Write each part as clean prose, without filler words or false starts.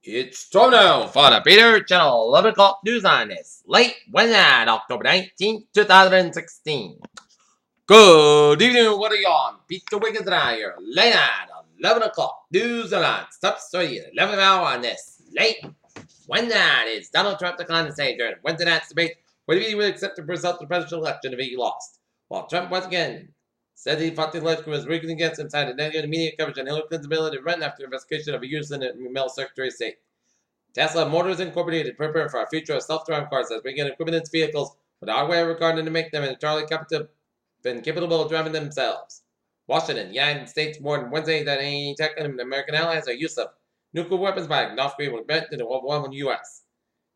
It's time now for the Peter Channel 11 o'clock news on this late Wednesday, October 19th, 2016. Good evening, what are you on? Peter Wiggins and I here, late night, 11 o'clock news and on. Stop study at 11 hour on this late Wednesday night. Is Donald Trump declined to say during Wednesday night's debate whether he would accept the result of the presidential election if he lost. While Trump once again said he thought the election was rigged against him, cited negative media coverage on Hillary Clinton's ability to run after investigation of a U.S. Senate male Secretary of State. Tesla Motors Incorporated prepare for a future of self-driving cars as we get equipment in its vehicles with hardware required to make them entirely capable of driving themselves. Washington, United States warned Wednesday that any attack on American allies or use of nuclear weapons by North Korea would threaten the overwhelming U.S.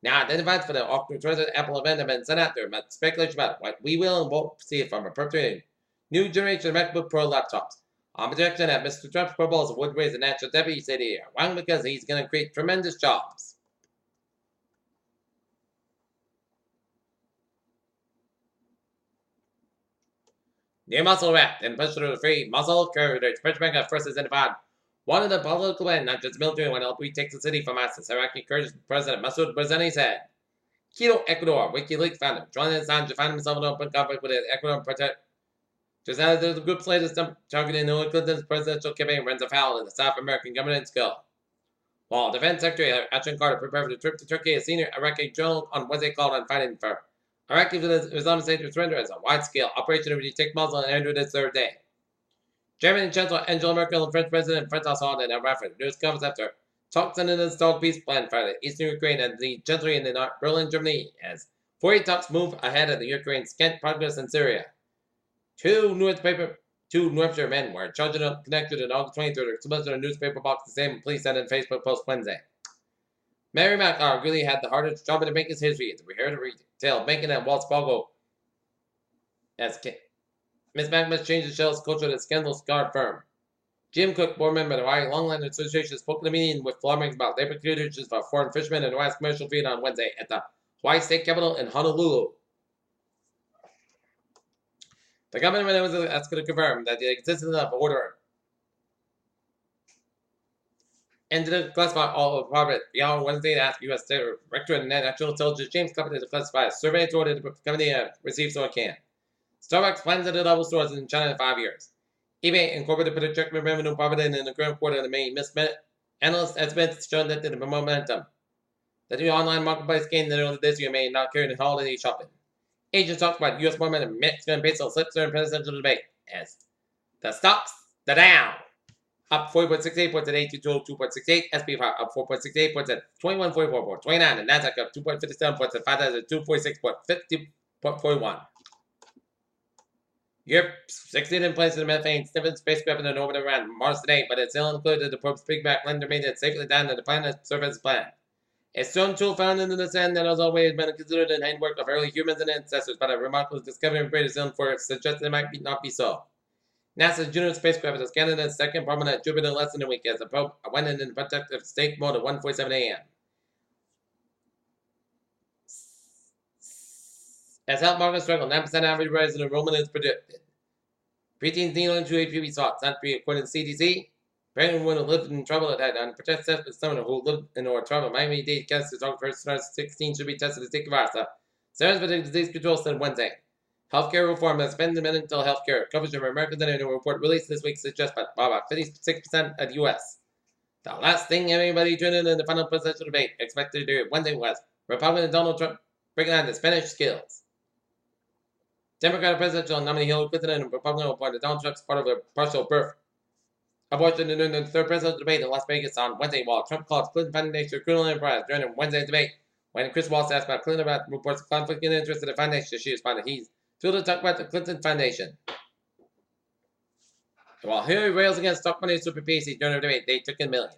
Now, identified for the October 20th Apple event have been sent out there, but speculation about what we will and won't see from a perpetuating new generation of MacBook Pro laptops. On projection that Mr. Trump's proposal would raise the national deputy city here. One, because he's going to create tremendous jobs. New muscle wrapped and pushed through the free muscle corridor. Pressure bank at first identified one of the political men, not just military, when help retake the city from ISIS. Iraqi Kurdish President Masoud Barzani said. Quito, Ecuador. WikiLeaks founder Julian Assange found himself in open conflict with the Ecuador protect. Just as the group's latest targeting Hillary Clinton's presidential campaign runs afoul in the South American government skill. While Defense Secretary Ashton Carter prepared for the trip to Turkey, a senior Iraqi general on Wednesday called on fighting for Iraqi Islamic State to surrender as a wide-scale operation to retake Mosul and ended its third day. German Chancellor Angela Merkel and French President François Hollande and referenced news conference after talks on an installed peace plan for the eastern Ukraine and the Chancellor in Berlin, Germany, as 40 talks move ahead of the Ukraine's scant progress in Syria. Two New Hampshire men were charged and connected on August 23rd, exposed in a newspaper box, the same police said in a Facebook post Wednesday. Mary McCarr really had the hardest job to make his history. We heard a retail banking at Wells Fargo as Ms. Magnus changed the shell's culture to the scandal-scarred firm. Jim Cook, board member of the Hawaii Longland Association, spoke in a meeting with lawmakers about labor conditions for foreign fishermen and Hawaii's commercial fleet on Wednesday at the Hawaii State Capitol in Honolulu. The government was asked to confirm that the existence of order and to classify all of private beyond Wednesday to ask U.S. Director of National Intelligence James Clapper to classify a survey to order the company received so it can. Starbucks plans to double stores in China in 5 years. eBay Incorporated put a check for revenue profit in the current quarter that may miss analyst estimates showing that the momentum that the online marketplace gained in the early this year may not carry the holiday shopping. Agents talked about U.S. movement and Mexican peso slips during presidential debate as the stocks, the Dow, up 40.68 points at 8202.68, SP5 up 4.68 points at 2144.29, and Nasdaq up 2.57 points at 5,246.50.41. Europe succeeded in placing the methane sniffing spacecraft in an orbit around Mars today, but it still included the probe's piggyback lander made it safely down to the planet's surface plan. A stone tool found in the sand that has always been considered the handwork of early humans and ancestors, but a remarkable discovery in British Zealand for it suggests it might not be so. NASA's Juno spacecraft is scanned its second promenade at Jupiter in less than a week as the probe went in protective state mode at 1:47 a.m. As health markets struggle, 9% average rise in enrollment is predicted. Preteens need only 2 HPV shots, not 3 according to CDC. Pregnant women who lived in trouble that had unprotected sex with someone who lived in or trouble Miami-Dade cases August 16 should be tested to take the virus. Centers for Disease Control said Wednesday. Healthcare reform has been the mental health care coverage of Americans in a new report released this week suggests about 56% of the U.S. The last thing everybody tuned in the final presidential debate expected to do Wednesday was Republican Donald Trump breaking down the Spanish skills. Democratic presidential nominee Hillary Clinton and Republican appointed Donald Trump as part of a partial birth abortion in the third presidential debate in Las Vegas on Wednesday, while Trump called Clinton Foundation a criminal enterprise during Wednesday's debate. When Chris Wallace asked about Clinton about reports of conflict and interest in the foundation, she responded, he's thrilled to talk about the Clinton Foundation. While Hillary rails against stock money super PAC during the debate, they took in millions.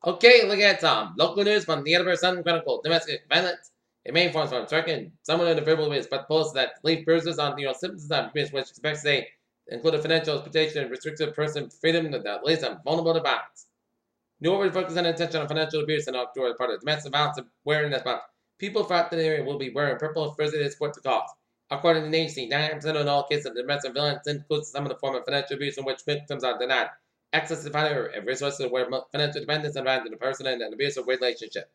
Okay, look at some local news from the Edinburgh Sun Chronicle. Domestic violence. It may inform from striking someone in the verbal ways, but posts that leave bruises on symptoms of abuse, which expects they include a financial exploitation and restrictive person freedom that leaves them vulnerable to violence. New Order focus on attention on financial abuse in October as part of domestic violence awareness month. People throughout the area will be wearing purple Thursday to support the cause. According to the agency, 99% of all cases of domestic violence includes some of the form of financial abuse in which victims are denied access to power and resources where financial dependence and the person and an abusive relationship.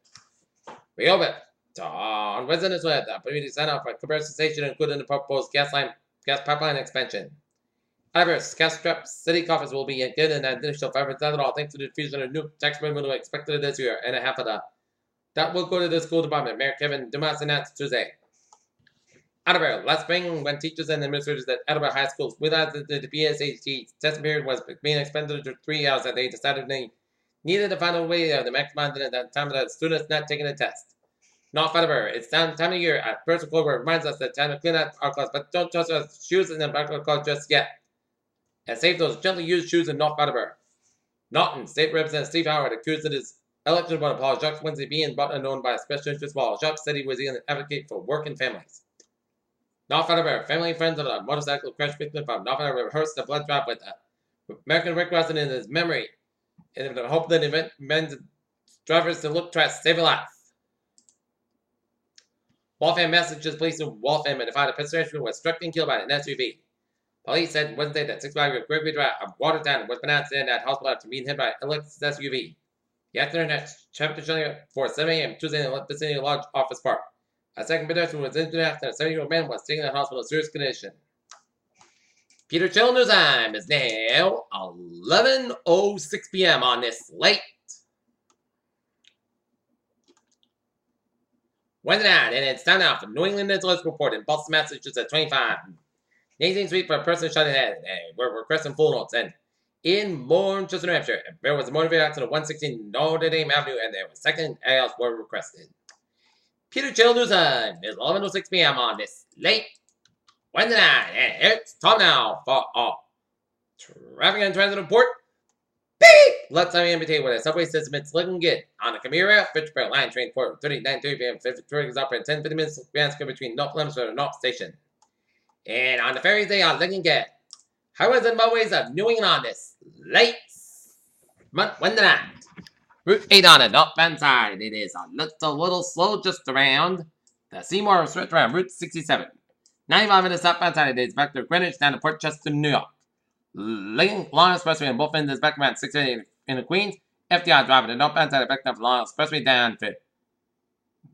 Reopen. On residents with the opportunity to sign up for comparison station including the proposed gas pipeline expansion. However, gas-strapped city coffers will be again an additional $500 thanks to the diffusion of new tax revenue expected this year and a half of that will go to the school department. Mayor Kevin Dumas announced Tuesday. Attleboro, last spring, when teachers and administrators at Attleboro High Schools realized that the PSAT testing period was being expanded to 3 hours, that they decided they needed to find a way to maximize the time of the students not taking the test. Not Attleboro, it's time of year at First Clover reminds us that time to clean out our clothes, but don't trust our shoes in the back of our clothes just yet. And save those gently used shoes in North Attleboro. Norton, State Representative Steve Howard accused that his election about Paul Jacques Wednesday being bought and known by a special interest while Jacques said he was going to advocate for working families. North Attleboro, family and friends of a motorcycle crash victim from North Attleboro rehearsed a blood drive with American Red Cross in his memory in the hope that event meant drivers to look to save a life. Waltham, Massachusetts police in Waltham identified a pedestrian was struck and killed by an SUV. Police said Wednesday that 65-year-old Gregory Drive of Watertown was pronounced in at hospital after being hit by an Lexus SUV. The accident at traffic showing for 7 a.m. Tuesday in the vicinity of Lodge Office Park. A second pedestrian was injured after a 70-year-old man was taken to the hospital in serious condition. Peter Chill News Time is now 11:06 p.m. on this late Wednesday night, and it's time now for New England Intelligence Report in Boston, Massachusetts at 25. 18th Street for a person shot in the head. We're requesting full notes. And in Manchester, New Hampshire, there was a motor vehicle accident at 116 Notre Dame Avenue, and there were second ALs were requested. Peter Chill News Time is 11:06 p.m. on this late Wednesday night, and it's time now for a traffic and transit report. Beep! Let's have an MBT with a subway system. It's looking good. On the Camira, Fitchburg Line train for 39:30 p.m. 53 is up in 10-50 minutes between North Leominster and North Station. And on the ferries, they are looking good. Highways and byways of New England on this late Wednesday night. Route 8 on the northbound side. It is a little slow just around the Seymour stretch around Route 67. 95 on the southbound side. It is back to Greenwich down to Port Chester, New York. Lincoln Long Expressway on both ends is back around 680 in the Queens. FDR Drive on the northbound side back up Long Expressway down to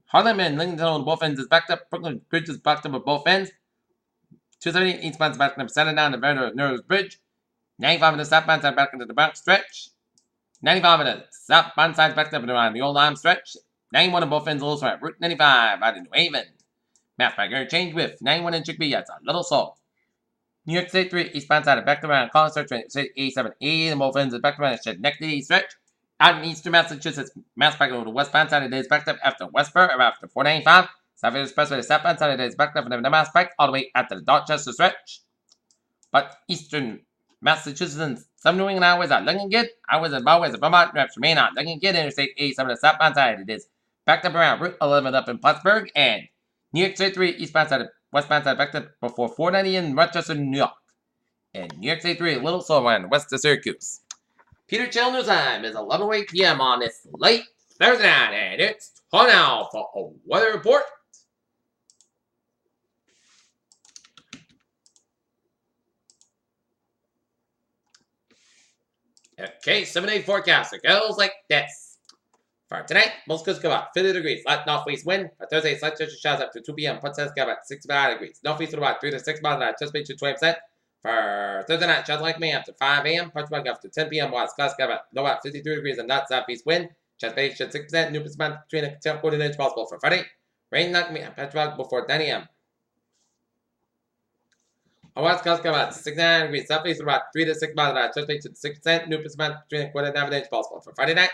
Harlem and Lincoln on both ends is backed up. Brooklyn Bridge is backed up at both ends. 270 eastbound back up Center down to Narrows Bridge. 95 on the southbound side back into the Bronx stretch. 95 on the southbound side back up and around the Old Lime stretch. 91 on both ends also at Route 95 out in New Haven. Map back change with 91 in Chickpea. That's a little slow. New York State 3 eastbound side back around Collins stretch. 8780 on both ends is back around Schenectady stretch. Out in eastern Massachusetts, Mass back over the westbound side of the day is backed up after Westboro or after 495. Southfield Expressway, the southbound side of the day is backed up and the Mass Pike all the way after the Dorchester stretch. But eastern Massachusetts and some New England highways are looking good. Highways and byways of Vermont, New Hampshire, Maine are looking good. Interstate 87 on the southbound side, it is backed up around Route 11 up in Plattsburgh. And New York State 3 eastbound side, westbound side backed up before 490 in Rochester, New York. And New York State 3 a little slower on west of Syracuse. Peter Chill News Time is 11:08 p.m. on this late Thursday night, and it's time now for a weather report. Okay, 7-day forecast. It goes like this. For tonight, most coasts go about 50 degrees. Light northwest wind. For Thursday, slight chance of showers up to 2 p.m. Port Says about 65 degrees. Northeast at about 3 to 6 miles an hour. Chesapeake to 20%. For Thursday night, showers like me after 5 a.m. Portsmouth after 10 p.m. West Coast got about 53 degrees and not southeast wind. Chesapeake should 6%. New Pacific between a 10 quarter inch possible for Friday. Rain like me at Portsmouth before 10 a.m. On West Coast, got about 69 degrees. Southeast about 3 to 6 miles an hour. Chesapeake to 6%. New Pacific between a quarter and inch possible for Friday night.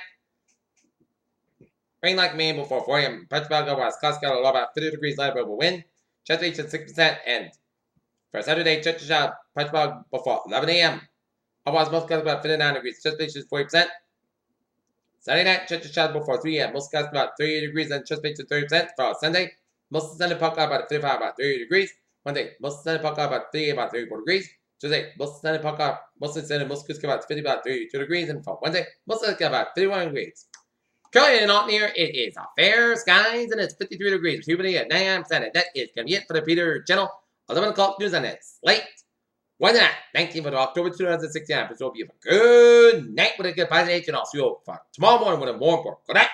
Rain like me before 4 a.m. Portsmouth got West Coast got about 50 degrees light over wind. Chesapeake should 6% and for Saturday, church shot Portsmouth before 11 a.m. Otherwise, most guys about 59 degrees. Chesapeake is 40%. Saturday night, church shot before 3 a.m. Most guys about 30 degrees and Chesapeake is 30%. For Sunday, most of Sunday Park about 55, about 30 degrees. Monday, most of Sunday Park about 30, about 34 degrees. Tuesday, most of Sunday Park most of Sunday, most guys about 50, about 32 degrees. And for Wednesday, most of about 51 degrees. Currently not near, it is a fair skies and it's 53 degrees. Humidity at 99%. And that is going to be it for the Peter channel. 11 o'clock news on it. Late Why not? 19th of October 2016 episode. You have a good night with a good positive, and I'll see you for tomorrow morning with a more important. Good night.